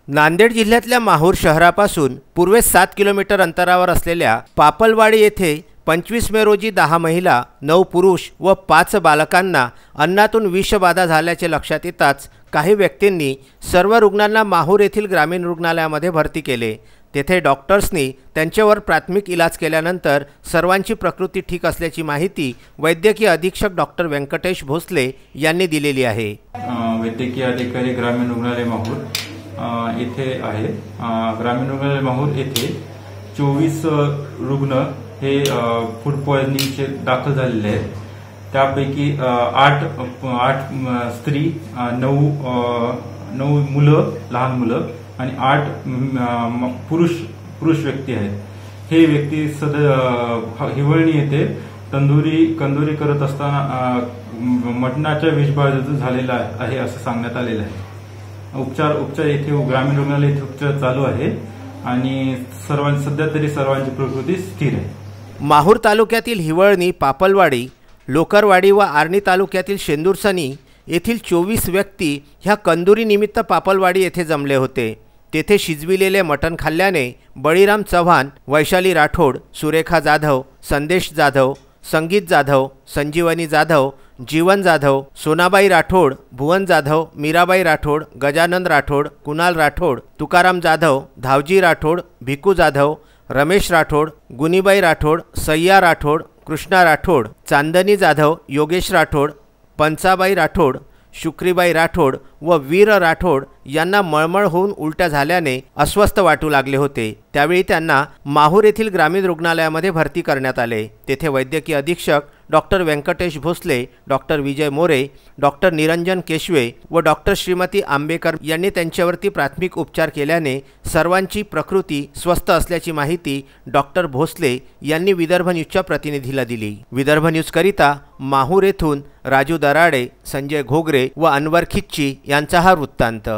नांदेड जिल्ह्यातल्या माहूर शहरापासून पूर्वेस 7 किलोमीटर अंतरावर असलेल्या पापलवाडी येथे 25 मे रोजी 10 महिला, 9 पुरुष व 5 बालकांना अन्नातून विषबाधा झाल्याचे लक्षात येताच काही व्यक्तींनी सर्व रुग्णांना माहूर येथील ग्रामीण रुग्णालयामध्ये भरती केले। तेथे डॉक्टर्सनी त्यांच्यावर प्राथमिक इलाज केल्यानंतर सर्वांची प्रकृती ठीक असल्याची माहिती वैद्यकीय अधीक्षक डॉक्टर व्यंकटेश भोसले यांनी दिलेली आहे। वैद्यकीय अधिकारी ग्रामीण रुग्णालय माहूर येथे आहे। ग्रामीण रुग्णालय माहूर येथे 24 रुग्ण हे फूड पॉइझनिंगचे दाखल झालेले आहेत। त्यापैकी 8 स्त्री, 9 मुलं, लहान मुलं आणि 8 पुरुष व्यक्ती आहेत। हे व्यक्ती हिवळणी येथे कंदुरी करत असताना मटणाच्या विषबाधेतून झालेला आहे असं सांगण्यात आलेलं आहे। उपचार येथे ग्रामीण रुग्णालय येथे उपचार चालू आहे आणि सध्या तरी सर्वांची प्रकृती स्थिर आहे। माहूर तालुक्यातील हिवळणी, पापलवाडी, लोकरवाडी व आर्णी तालुक्यातील शेंदुरसनी येथील 24 व्यक्ती ह्या कंदुरी निमित्त पापलवाडी येथे जमले होते। तेथे शिजविलेले मटण खाल्ल्याने बळीराम चव्हाण, वैशाली राठोड, सुरेखा जाधव, संदेश जाधव, संगीत जाधव, संजीवनी जाधव, जीवन जाधव, सोनाबाई राठोड, भुवन जाधव, मीराबाई राठोड, गजानन राठोड, कुणाल राठोड, तुकाराम जाधव, धावजी राठोड, भिकू जाधव, रमेश राठोड, गुनीबाई राठोड, सय्या राठोड, कृष्णा राठोड, चांदनी जाधव, योगेश राठोड, पंचाबाई राठोड, शुक्रीबाई राठोड व वीर राठोड यांना मळमळ होऊन उलट्या झाल्याने अस्वस्थ वाटू लागले होते। त्यावेळी त्यांना माहूर येथील ग्रामीण रुग्णालयामध्ये भरती करण्यात आले। तेथे वैद्यकीय अधीक्षक डॉक्टर व्यंकटेश भोसले, डॉक्टर विजय मोरे, डॉक्टर निरंजन केशवे व डॉक्टर श्रीमती आंबेकर यांनी त्यांच्यावरती प्राथमिक उपचार केल्याने सर्वांची प्रकृती स्वस्थ असल्याची माहिती डॉक्टर भोसले यांनी विदर्भ न्यूजच्या प्रतिनिधीला दिली। विदर्भ न्यूजकरिता माहूर येथून राजू दराडे, संजय घोगरे व अनवर खिच्ची यांचा हा वृत्तांत।